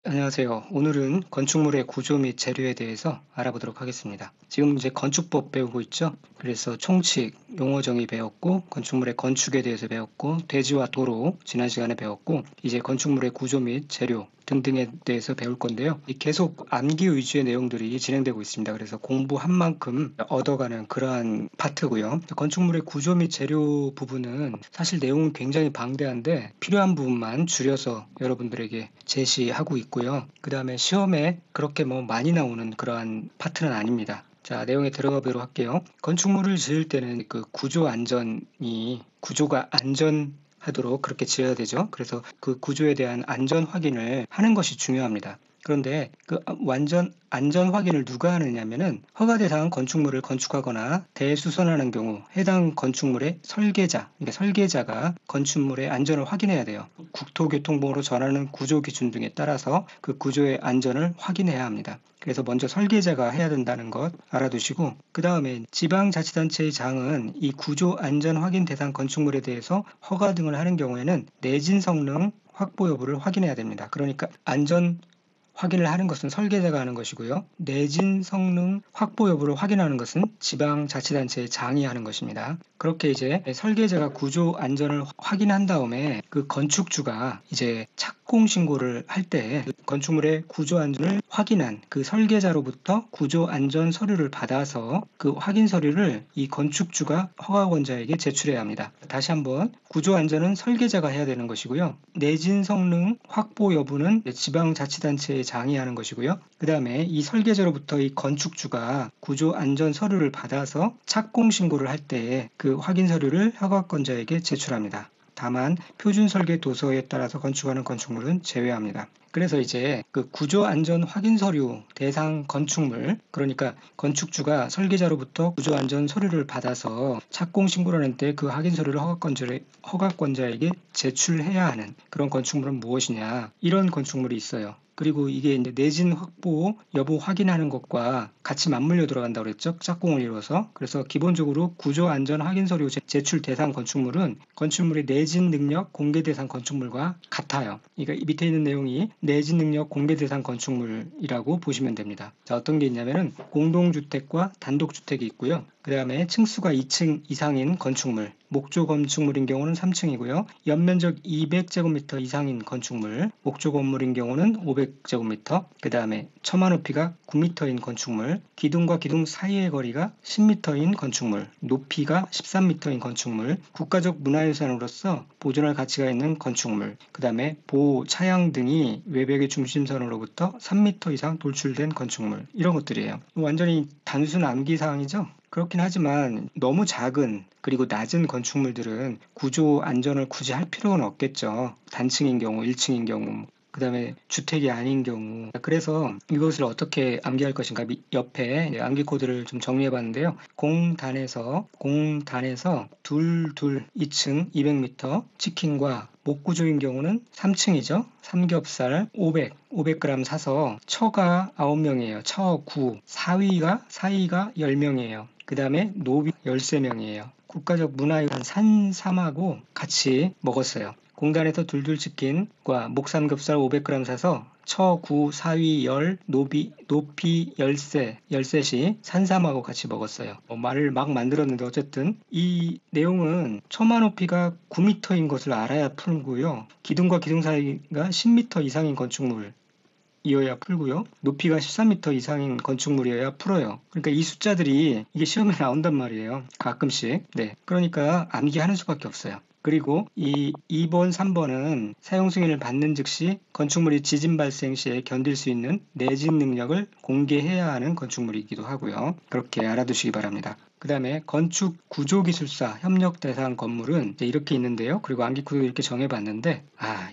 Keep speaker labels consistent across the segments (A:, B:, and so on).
A: 안녕하세요. 오늘은 건축물의 구조 및 재료에 대해서 알아보도록 하겠습니다. 지금 이제 건축법 배우고 있죠? 그래서 총칙, 용어 정의 배웠고, 건축물의 건축에 대해서 배웠고, 대지와 도로 지난 시간에 배웠고, 이제 건축물의 구조 및 재료 등등에 대해서 배울 건데요. 계속 암기 위주의 내용들이 진행되고 있습니다. 그래서 공부한 만큼 얻어가는 그러한 파트고요. 건축물의 구조 및 재료 부분은 사실 내용은 굉장히 방대한데 필요한 부분만 줄여서 여러분들에게 제시하고 있고요. 그 다음에 시험에 그렇게 많이 나오는 그러한 파트는 아닙니다. 자, 내용에 들어가 보도록 할게요. 건축물을 지을 때는 그 구조가 안전하도록 그렇게 지어야 되죠. 그래서 그 구조에 대한 안전 확인을 하는 것이 중요합니다. 그런데 그 완전 안전 확인을 누가 하느냐면은 허가 대상 건축물을 건축하거나 대수선하는 경우 해당 건축물의 설계자, 그러니까 설계자가 건축물의 안전을 확인해야 돼요. 국토교통부로 전하는 구조 기준 등에 따라서 그 구조의 안전을 확인해야 합니다. 그래서 먼저 설계자가 해야 된다는 것 알아두시고, 그 다음에 지방자치단체의 장은 이 구조 안전 확인 대상 건축물에 대해서 허가 등을 하는 경우에는 내진 성능 확보 여부를 확인해야 됩니다. 그러니까 안전 확인을 하는 것은 설계자가 하는 것이고요. 내진 성능 확보 여부를 확인하는 것은 지방자치단체의 장이 하는 것입니다. 그렇게 이제 설계자가 구조 안전을 확인한 다음에 그 건축주가 이제 착공 신고를 할 때 건축물의 구조 안전을 확인한 그 설계자로부터 구조 안전 서류를 받아서 그 확인 서류를 이 건축주가 허가권자에게 제출해야 합니다. 다시 한번 구조 안전은 설계자가 해야 되는 것이고요. 내진 성능 확보 여부는 지방자치단체의 장이 하는 것이고요. 그 다음에 이 설계자로부터 이 건축주가 구조 안전 서류를 받아서 착공 신고를 할 때 그 확인 서류를 허가권자에게 제출합니다. 다만 표준 설계 도서에 따라서 건축하는 건축물은 제외합니다. 그래서 이제 그 구조 안전 확인 서류 대상 건축물, 그러니까 건축주가 설계자로부터 구조 안전 서류를 받아서 착공 신고를 하는 때 그 확인 서류를 허가권자에게 제출해야 하는 그런 건축물은 무엇이냐, 이런 건축물이 있어요. 그리고 이게 이제 내진 확보 여부 확인하는 것과 같이 맞물려 들어간다고 그랬죠. 짝꿍을 이루어서. 그래서 기본적으로 구조 안전 확인 서류 제출 대상 건축물은 건축물의 내진 능력 공개 대상 건축물과 같아요. 그러니까 이 밑에 있는 내용이 내진 능력 공개 대상 건축물이라고 보시면 됩니다. 자, 어떤 게 있냐면은 공동주택과 단독주택이 있고요. 그 다음에 층수가 2층 이상인 건축물, 목조 건축물인 경우는 3층이고요. 연면적 200제곱미터 이상인 건축물, 목조 건물인 경우는 500제곱미터, 그 다음에 처마 높이가 9m인 건축물, 기둥과 기둥 사이의 거리가 10m인 건축물, 높이가 13m인 건축물, 국가적 문화유산으로서 보존할 가치가 있는 건축물, 그 다음에 보호 차양 등이 외벽의 중심선으로부터 3m 이상 돌출된 건축물, 이런 것들이에요. 완전히 단순 암기사항이죠? 그렇긴 하지만 너무 작은 그리고 낮은 건축물들은 구조 안전을 굳이 할 필요는 없겠죠. 단층인 경우, 1층인 경우, 그 다음에 주택이 아닌 경우. 그래서 이것을 어떻게 암기할 것인가, 옆에 암기 코드를 좀 정리해 봤는데요. 공단에서 둘 2층 200m 치킨과 목구조인 경우는 3층이죠. 삼겹살 500g 사서 처가 9명이에요. 처 9, 사위가 10명이에요. 그 다음에 노비 13명이에요. 국가적 문화유산 산삼하고 같이 먹었어요. 공단에서 둘둘 치킨과 목삼겹살 500g 사서 처 9, 사위 10, 높이 13이 산삼하고 같이 먹었어요. 말을 막 만들었는데 어쨌든 이 내용은 처마 높이가 9m인 것을 알아야 풀고요. 기둥과 기둥 사이가 10m 이상인 건축물 이어야 풀고요. 높이가 13m 이상인 건축물이어야 풀어요. 그러니까 이 숫자들이 이게 시험에 나온단 말이에요. 가끔씩. 네. 그러니까 암기하는 수밖에 없어요. 그리고 이 2번, 3번은 사용 승인을 받는 즉시 건축물이 지진 발생 시에 견딜 수 있는 내진 능력을 공개해야 하는 건축물이기도 하고요. 그렇게 알아두시기 바랍니다. 그 다음에 건축 구조기술사 협력 대상 건물은 이제 이렇게 있는데요. 그리고 암기코드 이렇게 정해봤는데,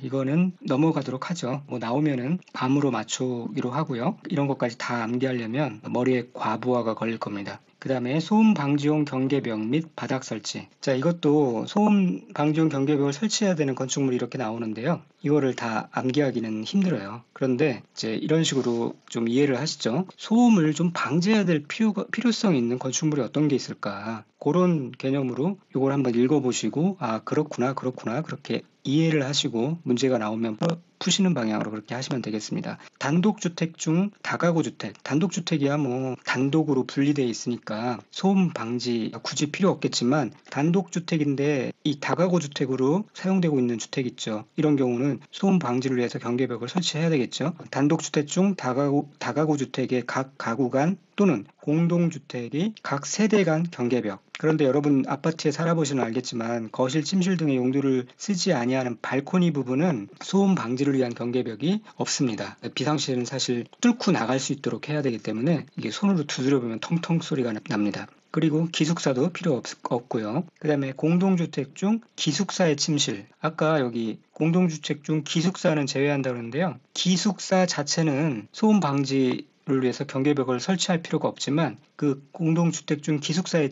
A: 이거는 넘어가도록 하죠. 나오면은 감으로 맞추기로 하고요. 이런 것까지 다 암기하려면 머리에 과부하가 걸릴 겁니다. 그 다음에 소음 방지용 경계벽 및 바닥 설치. 자, 이것도 소음 방지용 경계벽을 설치해야 되는 건축물이 이렇게 나오는데요. 이거를 다 암기하기는 힘들어요. 그런데 이제 이런 식으로 좀 이해를 하시죠. 소음을 좀 방지해야 될 필요성 있는 건축물이 어떤 게 있을까? 그런 개념으로 이걸 한번 읽어보시고, 아, 그렇구나, 그렇구나, 그렇게 이해를 하시고 문제가 나오면 푸시는 방향으로 그렇게 하시면 되겠습니다. 단독주택 중 다가구 주택, 단독주택이야 뭐 단독으로 분리되어 있으니까 소음 방지 굳이 필요 없겠지만, 단독주택인데 이 다가구 주택으로 사용되고 있는 주택 있죠. 이런 경우는 소음 방지를 위해서 경계벽을 설치해야 되겠죠. 단독주택 중 다가구 주택의 각 가구 간 또는 공동주택이 각 세대 간 경계벽. 그런데 여러분 아파트에 살아보시면 알겠지만 거실, 침실 등의 용도를 쓰지 아니하는 발코니 부분은 소음 방지를 위한 경계벽이 없습니다. 비상시에는 사실 뚫고 나갈 수 있도록 해야 되기 때문에 이게 손으로 두드려 보면 텅텅 소리가 납니다. 그리고 기숙사도 필요 없고요. 그 다음에 공동주택 중 기숙사의 침실. 아까 여기 공동주택 중 기숙사는 제외한다 그러는데요. 기숙사 자체는 소음 방지를 위해서 경계벽을 설치할 필요가 없지만, 그 공동주택 중 기숙사의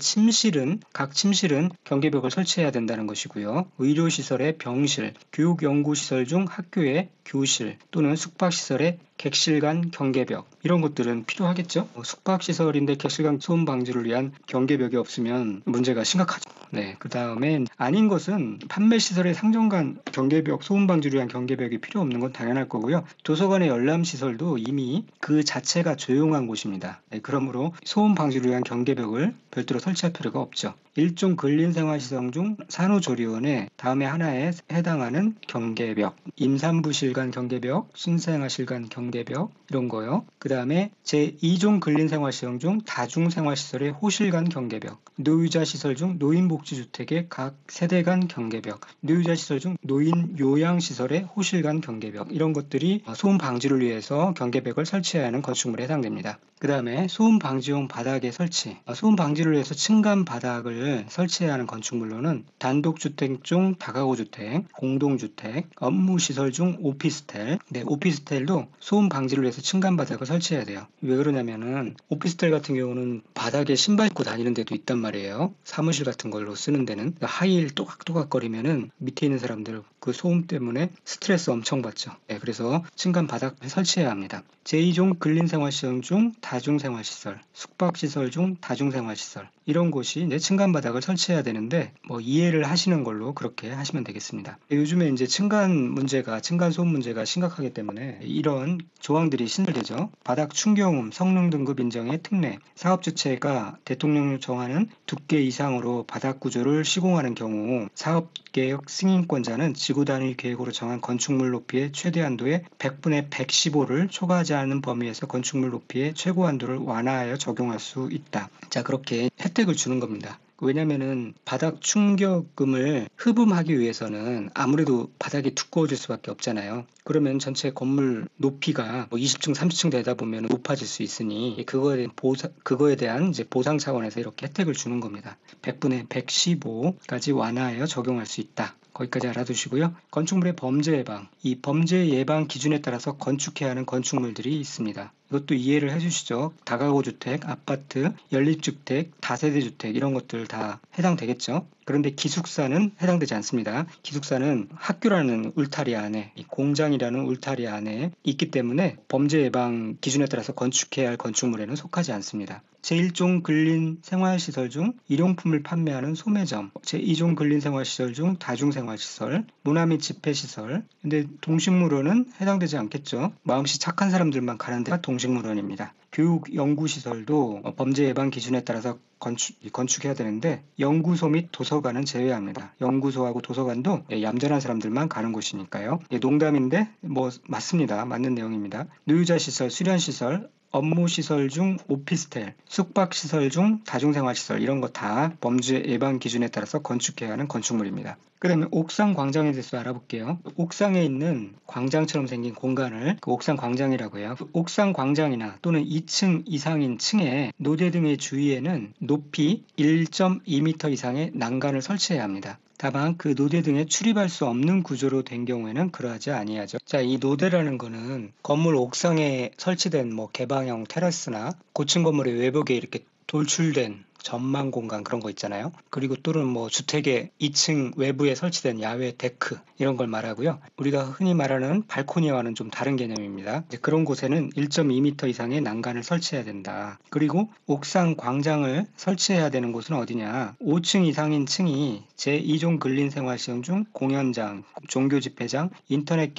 A: 각 침실은 경계벽을 설치해야 된다는 것이고요. 의료시설의 병실, 교육연구시설 중 학교의 교실 또는 숙박시설의 객실 간 경계벽, 이런 것들은 필요하겠죠. 숙박시설인데 객실 간 소음 방지를 위한 경계벽이 없으면 문제가 심각하죠. 네, 그 다음에 아닌 것은 판매시설의 상점 간 경계벽, 소음 방지를 위한 경계벽이 필요 없는 건 당연할 거고요. 도서관의 열람시설도 이미 그 자체가 조용한 곳입니다. 네, 그러므로 소음 방지를 위한 경계벽을 별도로 설치할 필요가 없죠. 일종 근린생활시설 중 산후조리원의 다음에 하나에 해당하는 경계벽, 임산부실 간 경계벽, 신생아실 간 경계벽, 이런 거요. 그 다음에 제2종 근린생활시설 중 다중생활시설의 호실 간 경계벽, 노유자시설 중 노인복지주택의 각 세대 간 경계벽, 노유자시설 중 노인요양시설의 호실 간 경계벽, 이런 것들이 소음 방지를 위해서 경계벽을 설치해야 하는 건축물에 해당됩니다. 그 다음에 소음 방지용 바닥의 설치. 소음 방지를 위해서 층간 바닥을 설치해야 하는 건축물로는 단독주택 중 다가구주택, 공동주택, 업무시설 중 오피스텔. 네, 오피스텔도 소음 방지를 위해서 층간 바닥을 설치해야 돼요. 왜 그러냐면은 오피스텔 같은 경우는 바닥에 신발 신고 다니는 데도 있단 말이에요. 사무실 같은 걸로 쓰는 데는 하이힐 또각또각거리면은 밑에 있는 사람들 그 소음 때문에 스트레스 엄청 받죠. 네, 그래서 층간 바닥을 설치해야 합니다. 제2종 근린생활시설 중 다중생활시설, 숙박시설 중 다중생활시설, 이런 곳이 이제 층간 바닥을 설치해야 되는데 뭐 이해를 하시는 걸로 그렇게 하시면 되겠습니다. 요즘에 이제 층간 소음 문제가 심각하기 때문에 이런 조항들이 신설되죠. 바닥 충격음 성능 등급 인정의 특례, 사업 주체가 대통령이 정하는 두께 이상으로 바닥 구조를 시공하는 경우 사업계획 승인권자는 지구 단위 계획으로 정한 건축물 높이의 최대 한도의 100분의 115를 초과하지 않는 범위에서 건축물 높이의 최고 한도를 완화하여 적용할 수 있다. 자, 그렇게 혜택을 주는 겁니다. 왜냐면은 바닥 충격음을 흡음하기 위해서는 아무래도 바닥이 두꺼워질 수밖에 없잖아요. 그러면 전체 건물 높이가 20층, 30층 되다 보면 높아질 수 있으니 그거에 대한 이제 보상 차원에서 이렇게 혜택을 주는 겁니다. 100분의 115까지 완화하여 적용할 수 있다. 거기까지 알아두시고요. 건축물의 범죄 예방. 이 범죄 예방 기준에 따라서 건축해야 하는 건축물들이 있습니다. 이것도 이해를 해주시죠. 다가구 주택, 아파트, 연립주택, 다세대주택, 이런 것들 다 해당되겠죠. 그런데 기숙사는 해당되지 않습니다. 기숙사는 학교라는 울타리 안에, 공장이라는 울타리 안에 있기 때문에 범죄 예방 기준에 따라서 건축해야 할 건축물에는 속하지 않습니다. 제1종 근린생활시설 중 일용품을 판매하는 소매점, 제2종 근린생활시설 중 다중생활시설, 문화 및 집회시설. 근데 동식물원은 해당되지 않겠죠. 마음씨 착한 사람들만 가는 데가 동식물원입니다. 교육연구시설도 범죄 예방 기준에 따라서 건축해야 되는데 연구소 및 도서관은 제외합니다. 연구소하고 도서관도 얌전한 사람들만 가는 곳이니까요. 농담인데 뭐 맞습니다. 맞는 내용입니다. 노유자시설, 수련시설, 업무시설 중 오피스텔, 숙박시설 중 다중생활시설, 이런 거 다 범죄 예방 기준에 따라서 건축해야 하는 건축물입니다. 그 다음에 옥상 광장에 대해서 알아볼게요. 옥상에 있는 광장처럼 생긴 공간을 옥상 광장이라고 해요. 옥상 광장이나 또는 2층 이상인 층에 노대 등의 주위에는 높이 1.2m 이상의 난간을 설치해야 합니다. 다만 그 노대 등에 출입할 수 없는 구조로 된 경우에는 그러하지 아니하죠. 자, 이 노대라는 거는 건물 옥상에 설치된 개방형 테라스나 고층 건물의 외벽에 이렇게 돌출된 전망 공간 그런 거 있잖아요. 그리고 또는 뭐 주택의 2층 외부에 설치된 야외 데크 이런 걸 말하고요. 우리가 흔히 말하는 발코니와는 좀 다른 개념입니다. 이제 그런 곳에는 1.2m 이상의 난간을 설치해야 된다. 그리고 옥상 광장을 설치해야 되는 곳은 어디냐? 5층 이상인 층이 제2종 근린생활시설 중 공연장, 종교 집회장, 인터넷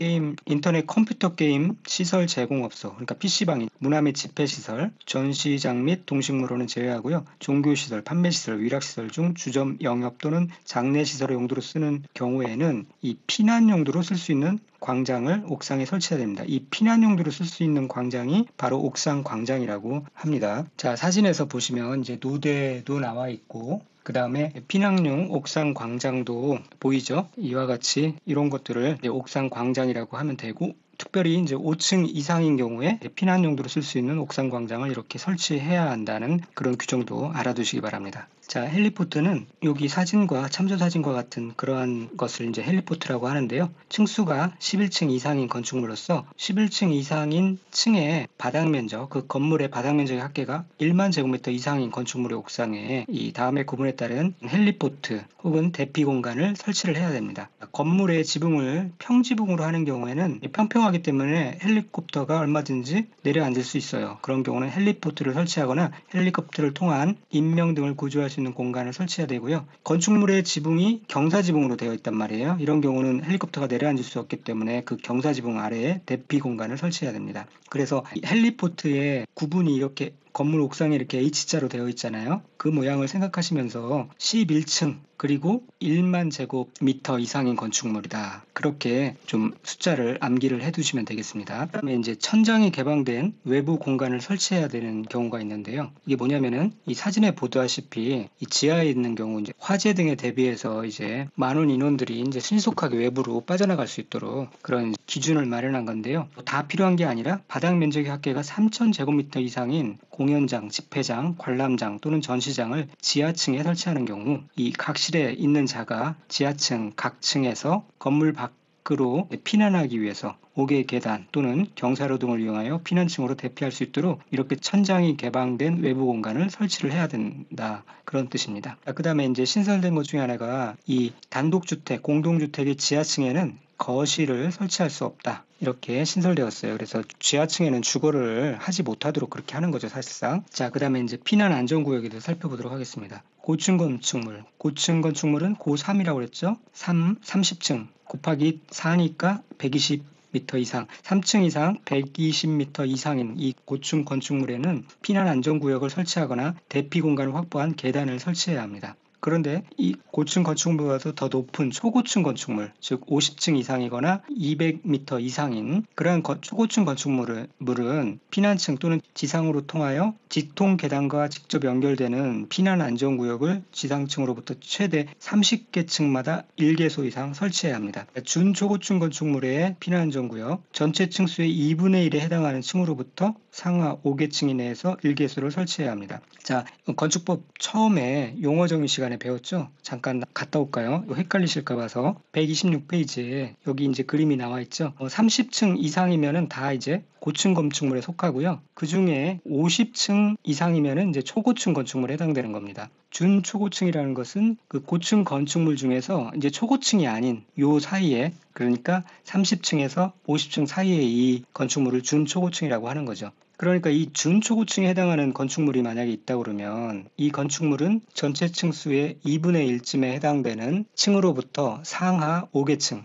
A: 컴퓨터 게임 시설 제공업소, 그러니까 PC방, 문화 및 집회 시설, 전시장 및 동식물원은 제외하고요. 종교 시설, 판매 시설, 위락 시설 중 주점 영업 또는 장례 시설의 용도로 쓰는 경우에는 이 피난 용도로 쓸 수 있는 광장을 옥상에 설치해야 됩니다. 이 피난 용도로 쓸 수 있는 광장이 바로 옥상 광장이라고 합니다. 자, 사진에서 보시면 이제 노대도 나와 있고 그 다음에 피난용 옥상 광장도 보이죠? 이와 같이 이런 것들을 옥상 광장이라고 하면 되고 특별히 이제 5층 이상인 경우에 피난 용도로 쓸 수 있는 옥상 광장을 이렇게 설치해야 한다는 그런 규정도 알아두시기 바랍니다. 자, 헬리포트는 여기 사진과 참조 사진과 같은 그러한 것을 이제 헬리포트라고 하는데요. 층수가 11층 이상인 건축물로서 11층 이상인 층의 바닥 면적, 그 건물의 바닥 면적의 합계가 1만 제곱미터 이상인 건축물의 옥상에 이 다음의 구분에 따른 헬리포트 혹은 대피 공간을 설치를 해야 됩니다. 건물의 지붕을 평지붕으로 하는 경우에는 평평하기 때문에 헬리콥터가 얼마든지 내려앉을 수 있어요. 그런 경우는 헬리포트를 설치하거나 헬리콥터를 통한 인명 등을 구조할 수 있는 공간을 설치해야 되고요. 건축물의 지붕이 경사지붕으로 되어 있단 말이에요. 이런 경우는 헬리콥터가 내려앉을 수 없기 때문에 그 경사지붕 아래에 대피 공간을 설치해야 됩니다. 그래서 헬리포트의 구분이 이렇게 건물 옥상에 이렇게 H자로 되어 있잖아요. 그 모양을 생각하시면서 11층 그리고 1만 제곱미터 이상인 건축물이다. 그렇게 좀 숫자를 암기를 해두시면 되겠습니다. 그다음에 이제 천장이 개방된 외부 공간을 설치해야 되는 경우가 있는데요. 이게 뭐냐면은 이 사진에 보다시피 이 지하에 있는 경우 이제 화재 등에 대비해서 이제 많은 인원들이 이제 신속하게 외부로 빠져나갈 수 있도록 그런 기준을 마련한 건데요. 다 필요한 게 아니라 바닥 면적의 합계가 3,000제곱미터 이상인 공연장, 집회장, 관람장 또는 전시장을 지하층에 설치하는 경우 이 각 실에 있는 자가 지하층 각 층에서 건물 밖으로 피난하기 위해서 5개의 계단 또는 경사로 등을 이용하여 피난층으로 대피할 수 있도록 이렇게 천장이 개방된 외부 공간을 설치를 해야 된다. 그런 뜻입니다. 그 다음에 이제 신설된 것 중에 하나가 이 단독주택, 공동주택의 지하층에는 거실을 설치할 수 없다. 이렇게 신설되었어요. 그래서 지하층에는 주거를 하지 못하도록 그렇게 하는 거죠, 사실상. 자, 그 다음에 이제 피난 안전구역에 대해서 살펴보도록 하겠습니다. 고층 건축물. 고층 건축물은 고3이라고 그랬죠? 30층 곱하기 4니까 120m 이상, 3층 이상 120m 이상인 이 고층 건축물에는 피난 안전구역을 설치하거나 대피 공간을 확보한 계단을 설치해야 합니다. 그런데 이 고층 건축물보다도 더 높은 초고층 건축물, 즉 50층 이상이거나 200m 이상인 그러한 초고층 건축물은 피난층 또는 지상으로 통하여 직통 계단과 직접 연결되는 피난 안전구역을 지상층으로부터 최대 30개 층마다 1개소 이상 설치해야 합니다. 준초고층 건축물의 피난 안전구역, 전체 층수의 2분의 1에 해당하는 층으로부터 상하 5개층 이내에서 1개소를 설치해야 합니다. 자, 건축법 처음에 용어 정의 시간에 배웠죠? 잠깐 갔다 올까요? 헷갈리실까 봐서 126페이지에 여기 이제 그림이 나와 있죠? 30층 이상이면은 다 이제 고층 건축물에 속하고요. 그 중에 50층 이상이면은 이제 초고층 건축물에 해당되는 겁니다. 준초고층이라는 것은 그 고층 건축물 중에서 이제 초고층이 아닌 요 사이에, 그러니까 30층에서 50층 사이에 이 건축물을 준초고층이라고 하는 거죠. 그러니까 이 준초고층에 해당하는 건축물이 만약에 있다 그러면 이 건축물은 전체 층수의 2분의 1쯤에 해당되는 층으로부터 상하 5개층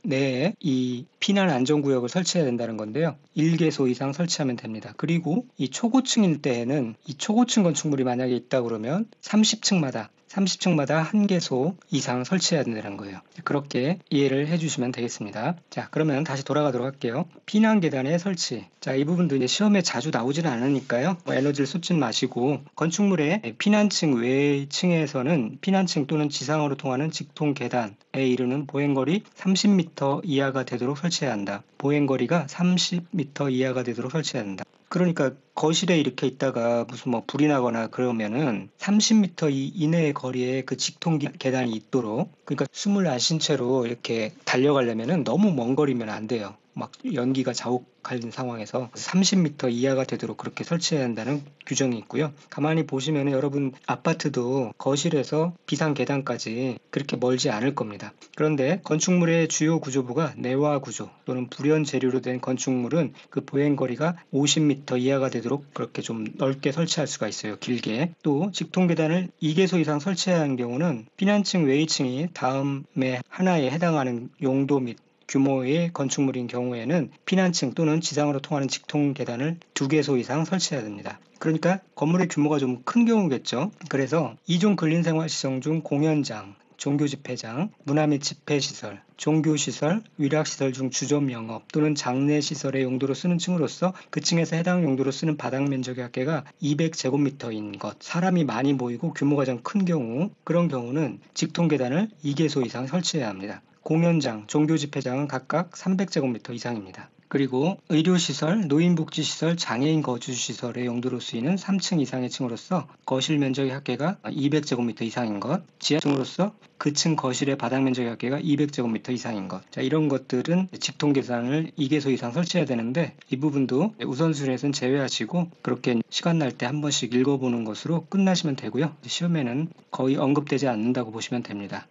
A: 내에 이 피난 안전구역을 설치해야 된다는 건데요. 1개소 이상 설치하면 됩니다. 그리고 이 초고층일 때에는 이 초고층 건축물이 만약에 있다 그러면 30층마다 한 개소 이상 설치해야 된다는 거예요. 그렇게 이해를 해주시면 되겠습니다. 자, 그러면 다시 돌아가도록 할게요. 피난 계단의 설치. 자, 이 부분도 이제 시험에 자주 나오지는 않으니까요. 에너지를 쏟진 마시고 건축물의 피난층 외의 층에서는 피난층 또는 지상으로 통하는 직통 계단에 이르는 보행거리 30m 이하가 되도록 설치해야 한다. 보행거리가 30m 이하가 되도록 설치해야 한다. 그러니까 거실에 이렇게 있다가 무슨 뭐 불이 나거나 그러면은 30m 이내의 거리에 그 직통 계단이 있도록, 그러니까 숨을 안 쉰 채로 이렇게 달려가려면은 너무 먼 거리면 안 돼요. 막 연기가 자욱한 상황에서 30m 이하가 되도록 그렇게 설치해야 한다는 규정이 있고요. 가만히 보시면 여러분 아파트도 거실에서 비상 계단까지 그렇게 멀지 않을 겁니다. 그런데 건축물의 주요 구조부가 내화 구조 또는 불연 재료로 된 건축물은 그 보행거리가 50m 이하가 되도록 그렇게 좀 넓게 설치할 수가 있어요. 길게. 또 직통 계단을 2개소 이상 설치해야 하는 경우는 피난층 외의층이 다음에 하나에 해당하는 용도 및 규모의 건축물인 경우에는 피난층 또는 지상으로 통하는 직통 계단을 2개소 이상 설치해야 됩니다. 그러니까 건물의 규모가 좀 큰 경우겠죠. 그래서 2종 근린생활시설 중 공연장, 종교집회장, 문화 및 집회시설, 종교시설, 위락시설 중 주점 영업 또는 장례시설의 용도로 쓰는 층으로서 그 층에서 해당 용도로 쓰는 바닥 면적의 합계가 200제곱미터인 것, 사람이 많이 모이고 규모가 좀 큰 경우, 그런 경우는 직통계단을 2개소 이상 설치해야 합니다. 공연장, 종교집회장은 각각 300제곱미터 이상입니다. 그리고 의료시설, 노인복지시설, 장애인 거주시설의 용도로 쓰이는 3층 이상의 층으로서 거실 면적의 합계가 200제곱미터 이상인 것, 지하층으로서 그 층 거실의 바닥 면적의 합계가 200제곱미터 이상인 것. 자, 이런 것들은 직통 계단을 2개소 이상 설치해야 되는데 이 부분도 우선순위에서는 제외하시고 그렇게 시간 날 때 한 번씩 읽어보는 것으로 끝나시면 되고요. 시험에는 거의 언급되지 않는다고 보시면 됩니다.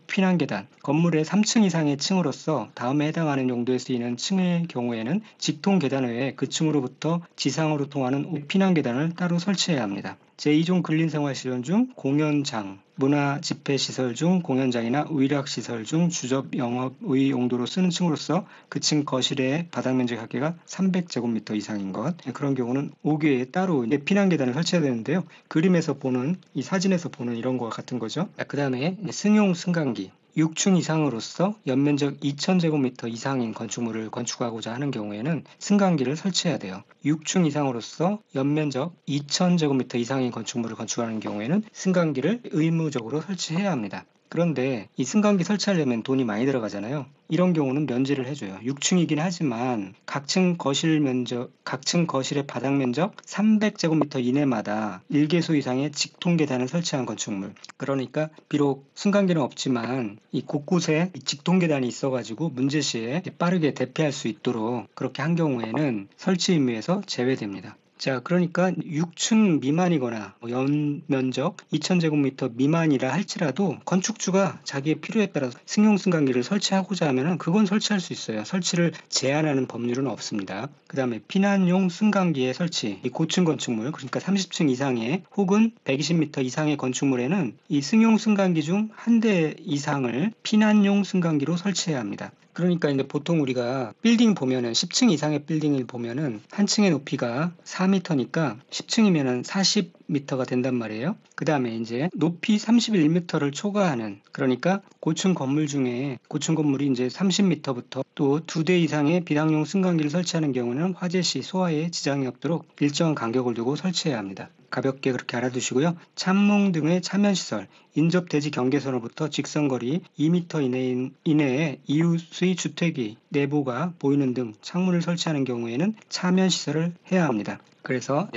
A: 피난계단, 건물의 3층 이상의 층으로서 다음에 해당하는 용도에 쓰이는 층의 경우에는 직통 계단 외에 그 층으로부터 지상으로 통하는 피난계단을 따로 설치해야 합니다. 제2종 근린생활시설 중 공연장, 문화집회시설 중 공연장이나 위락시설 중 주점 영업의 용도로 쓰는 층으로서 그 층 거실의 바닥면적 합계가 300제곱미터 이상인 것, 그런 경우는 5개에 따로 피난계단을 설치해야 되는데요. 그림에서 보는, 이 사진에서 보는 이런 거와 같은 거죠. 그 다음에 승용 승강기, 6층 이상으로서 연면적 2000제곱미터 이상인 건축물을 건축하고자 하는 경우에는 승강기를 설치해야 돼요. 6층 이상으로서 연면적 2000제곱미터 이상인 건축물을 건축하는 경우에는 승강기를 의무적으로 설치해야 합니다. 그런데 이 승강기 설치하려면 돈이 많이 들어가잖아요. 이런 경우는 면제를 해줘요. 6층이긴 하지만 각 층 거실의 바닥 면적 300제곱미터 이내마다 1개소 이상의 직통 계단을 설치한 건축물. 그러니까 비록 승강기는 없지만 이 곳곳에 직통 계단이 있어가지고 문제 시에 빠르게 대피할 수 있도록 그렇게 한 경우에는 설치 의무에서 제외됩니다. 자, 그러니까 6층 미만이거나 연면적 2000제곱미터 미만이라 할지라도 건축주가 자기의 필요에 따라서 승용 승강기를 설치하고자 하면 그건 설치할 수 있어요. 설치를 제한하는 법률은 없습니다. 그 다음에 피난용 승강기의 설치, 이 고층 건축물, 그러니까 30층 이상의 혹은 120m 이상의 건축물에는 이 승용 승강기 중 한 대 이상을 피난용 승강기로 설치해야 합니다. 그러니까 이제 보통 우리가 빌딩 보면은 10층 이상의 빌딩을 보면은 한 층의 높이가 4m니까 10층이면은 40m가 된단 말이에요. 그 다음에 이제 높이 31m를 초과하는, 그러니까 고층 건물 중에 고층 건물이 이제 30m부터 또 2대 이상의 비상용 승강기를 설치하는 경우는 화재 시 소화에 지장이 없도록 일정한 간격을 두고 설치해야 합니다. 가볍게 그렇게 알아두시고요. 참몽 등의 차면시설, 인접대지 경계선으로부터 직선거리 2m 이내에 이웃의 주택이 내부가 보이는 등 창문을 설치하는 경우에는 차면시설을 해야 합니다. 그래서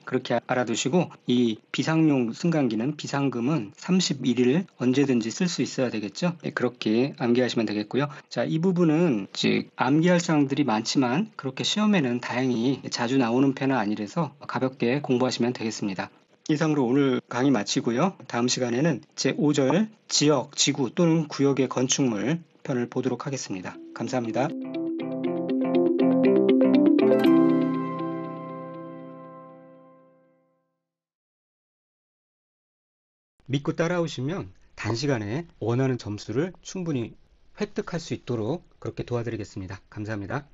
A: 그렇게 알아두시고 이 비상용 승강기는 비상금은 31일 언제든지 쓸 수 있어야 되겠죠. 그렇게 암기하시면 되겠고요. 자, 이 부분은 즉 암기할 사항들이 많지만 그렇게 시험에는 다행히 자주 나오는 편은 아니라서 가볍게 공부하시면 되겠습니다. 이상으로 오늘 강의 마치고요. 다음 시간에는 제5절 지역, 지구 또는 구역의 건축물 편을 보도록 하겠습니다. 감사합니다. 믿고 따라오시면 단시간에 원하는 점수를 충분히 획득할 수 있도록 그렇게 도와드리겠습니다. 감사합니다.